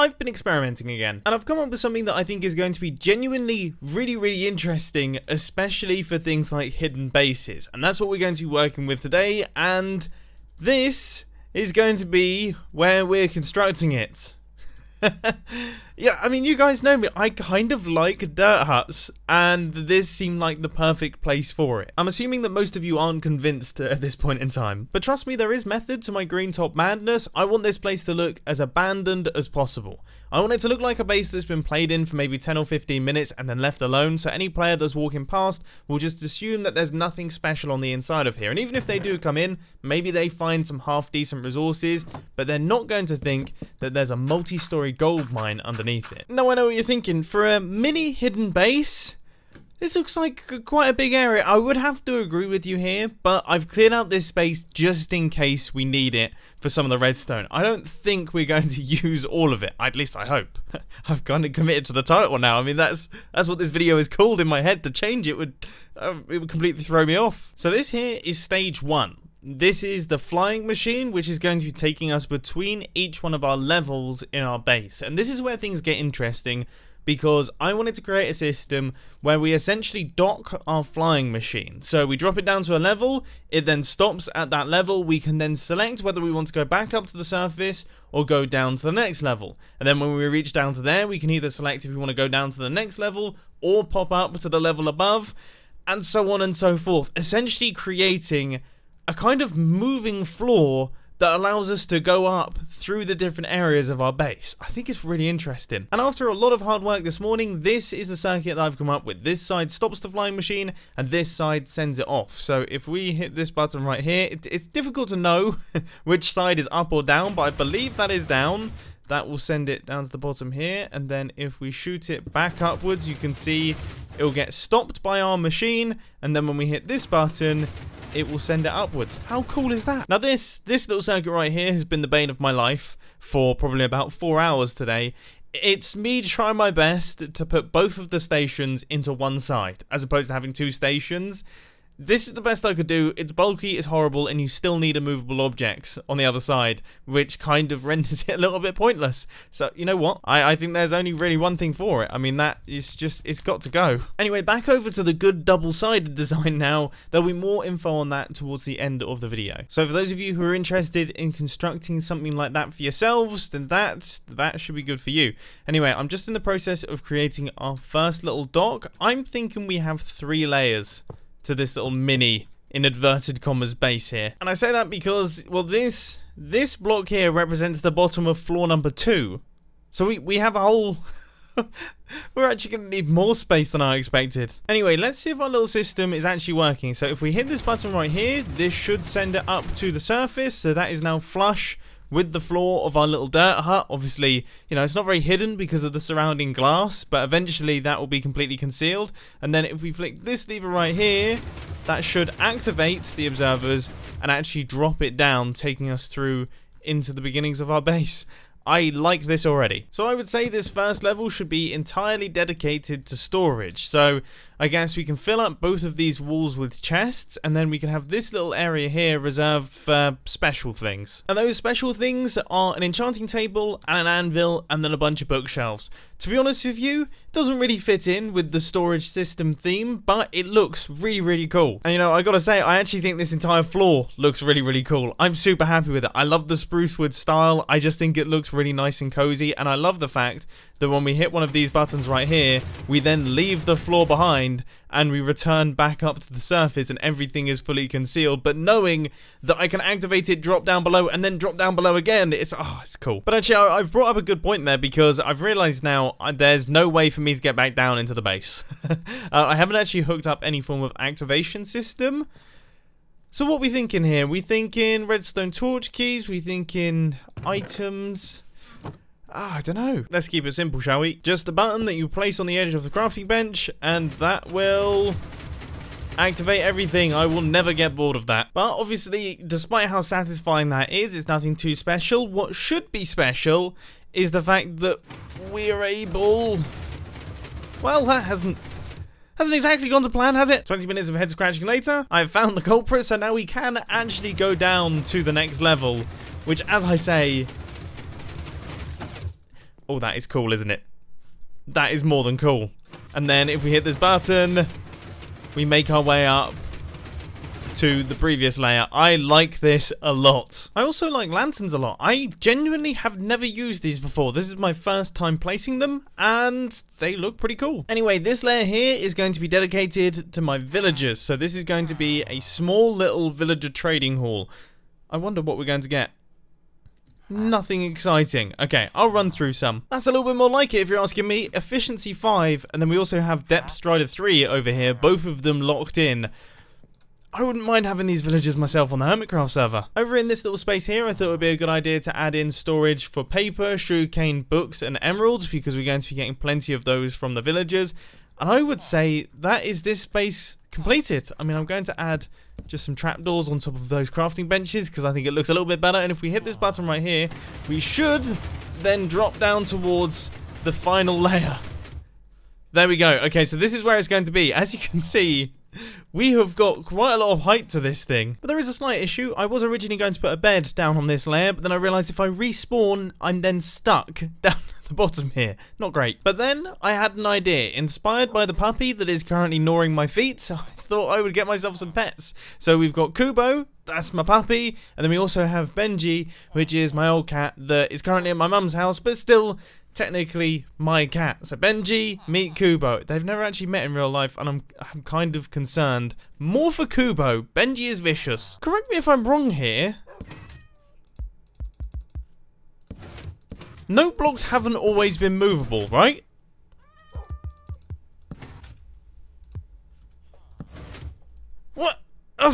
I've been experimenting again, and I've come up with something that I think is going to be genuinely really interesting, especially for things like hidden bases, and that's what we're going to be working with today, and this is going to be where we're constructing it. Yeah, I mean, you guys know me, I kind of like dirt huts, and this seemed like the perfect place for it. I'm assuming that most of you aren't convinced at this point in time, but trust me, there is method to my green top madness. I want this place to look as abandoned as possible. I want it to look like a base that's been played in for maybe 10 or 15 minutes and then left alone, so any player that's walking past will just assume that there's nothing special on the inside of here, and even if they do come in, maybe they find some half-decent resources, but they're not going to think that there's a multi-story gold mine underneath it. Now I know what you're thinking, for a mini hidden base, this looks like quite a big area. I would have to agree with you here, but I've cleared out this space just in case we need it for some of the redstone. I don't think we're going to use all of it, at least I hope. I've kind of committed to the title now. I mean, that's what this video is called in my head. To change it would completely throw me off. So this here is stage 1. This is the flying machine, which is going to be taking us between each one of our levels in our base. And this is where things get interesting, because I wanted to create a system where we essentially dock our flying machine. So we drop it down to a level, it then stops at that level, we can then select whether we want to go back up to the surface or go down to the next level. And then when we reach down to there, we can either select if we want to go down to the next level or pop up to the level above, and so on and so forth. Essentially creating a kind of moving floor that allows us to go up through the different areas of our base. I think it's really interesting. And after a lot of hard work this morning, this is the circuit that I've come up with. This side stops the flying machine, and this side sends it off. So if we hit this button right here, it's difficult to know which side is up or down, but I believe that is down. That will send it down to the bottom here, and then if we shoot it back upwards, you can see it will get stopped by our machine, and then when we hit this button, it will send it upwards. How cool is that? Now this little circuit right here has been the bane of my life for probably about 4 hours today. It's me trying my best to put both of the stations into one side, as opposed to having 2 stations. This is the best I could do. It's bulky, it's horrible, and you still need immovable objects on the other side, which kind of renders it a little bit pointless. So, you know what? I think there's only really one thing for it. I mean, that is just, it's got to go. Anyway, back over to the good double-sided design now. There'll be more info on that towards the end of the video. So for those of you who are interested in constructing something like that for yourselves, then that should be good for you. Anyway, I'm just in the process of creating our first little dock. I'm thinking we have 3 layers to this little mini, in inverted commas, base here. And I say that because, well, this block here represents the bottom of floor number 2. So we have a whole... We're actually going to need more space than I expected. Anyway, let's see if our little system is actually working. So if we hit this button right here, this should send it up to the surface. So that is now flush with the floor of our little dirt hut. Obviously, you know, it's not very hidden because of the surrounding glass, but eventually that will be completely concealed. And then if we flick this lever right here, that should activate the observers and actually drop it down, taking us through into the beginnings of our base. I like this already. So I would say this first level should be entirely dedicated to storage. So I guess we can fill up both of these walls with chests, and then we can have this little area here reserved for special things. And those special things are an enchanting table and an anvil and then a bunch of bookshelves. To be honest with you, it doesn't really fit in with the storage system theme, but it looks really cool. And you know, I gotta say, I actually think this entire floor looks really cool. I'm super happy with it. I love the spruce wood style. I just think it looks really nice and cozy, and I love the fact that when we hit one of these buttons right here, we then leave the floor behind and we return back up to the surface and everything is fully concealed, but knowing that I can activate it, drop down below, and then drop down below again, it's cool. But actually, I've brought up a good point there, because I've realized now there's no way for me to get back down into the base. I haven't actually hooked up any form of activation system. So what we thinking here? We thinking redstone torch keys? We thinking items? I don't know. Let's keep it simple, shall we? Just a button that you place on the edge of the crafting bench, and that will activate everything. I will never get bored of that. But obviously, despite how satisfying that is, it's nothing too special. What should be special is the fact that we're able... Well, that hasn't exactly gone to plan, has it? 20 minutes of head scratching later, I've found the culprit, so now we can actually go down to the next level, which, as I say, Oh, that is cool, isn't it? That is more than cool. And then if we hit this button, we make our way up to the previous layer. I like this a lot. I also like lanterns a lot. I genuinely have never used these before. This is my first time placing them, and they look pretty cool. Anyway, this layer here is going to be dedicated to my villagers. So this is going to be a small little villager trading hall. I wonder what we're going to get. Nothing exciting. Okay, I'll run through some. That's a little bit more like it if you're asking me. Efficiency 5, and then we also have Depth Strider 3 over here, both of them locked in. I wouldn't mind having these villagers myself on the Hermitcraft server. Over in this little space here, I thought it would be a good idea to add in storage for paper, sugarcane, books, and emeralds, because we're going to be getting plenty of those from the villagers. And I would say that is this space completed. I mean, I'm going to add just some trapdoors on top of those crafting benches, because I think it looks a little bit better. And if we hit this button right here, we should then drop down towards the final layer. There we go. Okay, so this is where it's going to be. As you can see, we have got quite a lot of height to this thing. But there is a slight issue. I was originally going to put a bed down on this layer, but then I realised if I respawn, I'm then stuck down at the bottom here. Not great. But then I had an idea. Inspired by the puppy that is currently gnawing my feet, I thought I would get myself some pets. So we've got Kubo, that's my puppy, and then we also have Benji, which is my old cat that is currently at my mum's house, but still technically my cat. So Benji, meet Kubo. They've never actually met in real life, and I'm kind of concerned. More for Kubo. Benji is vicious. Correct me if I'm wrong here. Note blocks haven't always been movable, right?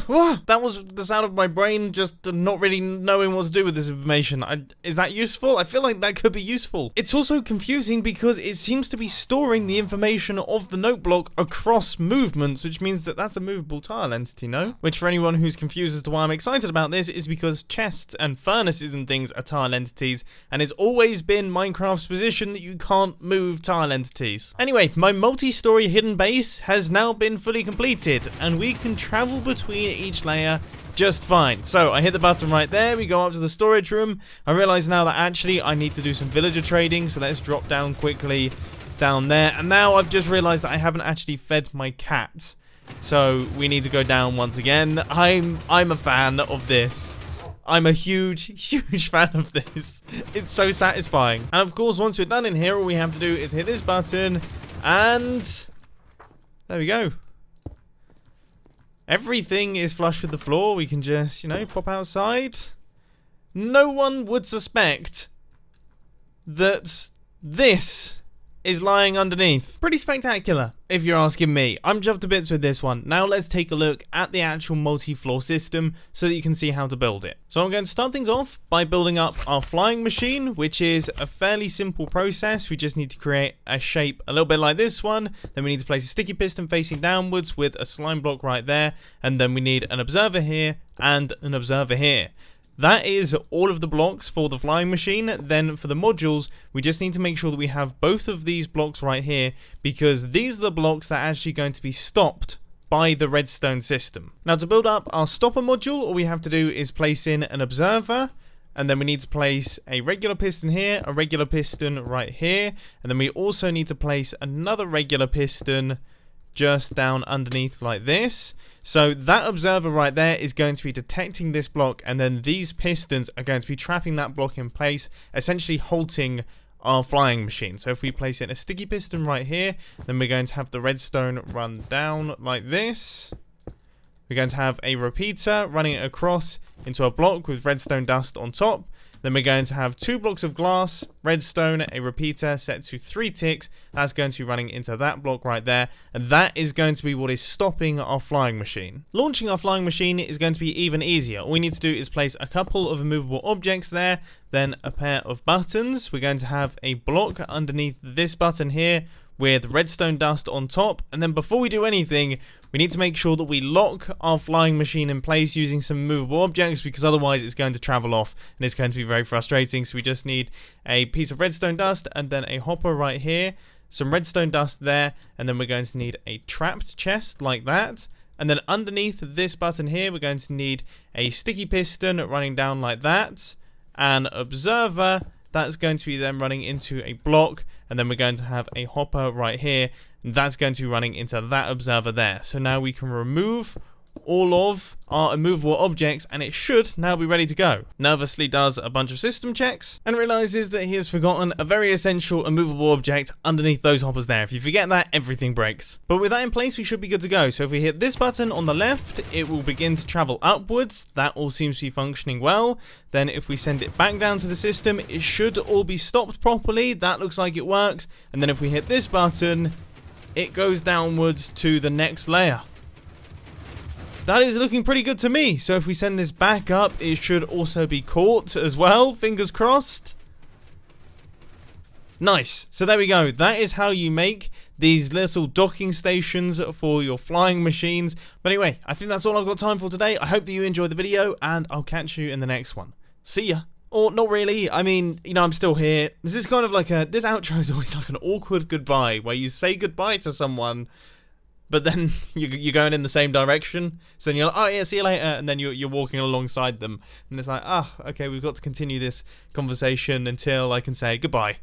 What? That was the sound of my brain just not really knowing what to do with this information. Is that useful? I feel like that could be useful. It's also confusing because it seems to be storing the information of the note block across movements, which means that that's a movable tile entity, no? Which for anyone who's confused as to why I'm excited about this is because chests and furnaces and things are tile entities, and it's always been Minecraft's position that you can't move tile entities. Anyway, my multi-story hidden base has now been fully completed, and we can travel between each layer just fine. So I hit the button right there, we go up to the storage room. I realize now that actually I need to do some villager trading, so let's drop down quickly down there. And now I've just realized that I haven't actually fed my cat, so we need to go down once again. I'm a fan of this. I'm a huge fan of this. It's so satisfying. And of course, once we're done in here, all we have to do is hit this button, and there we go. Everything is flush with the floor. We can just, you know, pop outside. No one would suspect that this is lying underneath. Pretty spectacular, if you're asking me. I'm jumped to bits with this one. Now let's take a look at the actual multi-floor system so that you can see how to build it. So I'm going to start things off by building up our flying machine, which is a fairly simple process. We just need to create a shape a little bit like this one. Then we need to place a sticky piston facing downwards with a slime block right there. And then we need an observer here and an observer here. That is all of the blocks for the flying machine. Then for the modules, we just need to make sure that we have both of these blocks right here, because these are the blocks that are actually going to be stopped by the redstone system. Now to build up our stopper module, all we have to do is place in an observer, and then we need to place a regular piston here, a regular piston right here, and then we also need to place another regular piston just down underneath like this. So that observer right there is going to be detecting this block, and then these pistons are going to be trapping that block in place, essentially halting our flying machine. So if we place in a sticky piston right here, then we're going to have the redstone run down like this. We're going to have a repeater running it across into a block with redstone dust on top. Then we're going to have 2 blocks of glass, redstone, a repeater set to 3 ticks. That's going to be running into that block right there. And that is going to be what is stopping our flying machine. Launching our flying machine is going to be even easier. All we need to do is place a couple of immovable objects there, then a pair of buttons. We're going to have a block underneath this button here with redstone dust on top, and then before we do anything, we need to make sure that we lock our flying machine in place using some movable objects, because otherwise it's going to travel off and it's going to be very frustrating. So we just need a piece of redstone dust and then a hopper right here, some redstone dust there, and then we're going to need a trapped chest like that. And then underneath this button here, we're going to need a sticky piston running down like that, an observer, That's going to be then running into a block, and then we're going to have a hopper right here, and that's going to be running into that observer there. So now we can remove all of our immovable objects, and it should now be ready to go. Nervously does a bunch of system checks and realizes that he has forgotten a very essential immovable object underneath those hoppers there. If you forget that, everything breaks. But with that in place, we should be good to go. So if we hit this button on the left, it will begin to travel upwards. That all seems to be functioning well. Then if we send it back down to the system, it should all be stopped properly. That looks like it works. And then if we hit this button, it goes downwards to the next layer. That is looking pretty good to me. So if we send this back up, it should also be caught as well. Fingers crossed. Nice. So there we go. That is how you make these little docking stations for your flying machines. But anyway, I think that's all I've got time for today. I hope that you enjoyed the video, and I'll catch you in the next one. See ya. Or not really. I mean, you know, I'm still here. This is kind of like this outro is always like an awkward goodbye, where you say goodbye to someone, but then you're going in the same direction. So then you're like, oh yeah, see you later. And then you're walking alongside them. And it's like, okay, we've got to continue this conversation until I can say goodbye.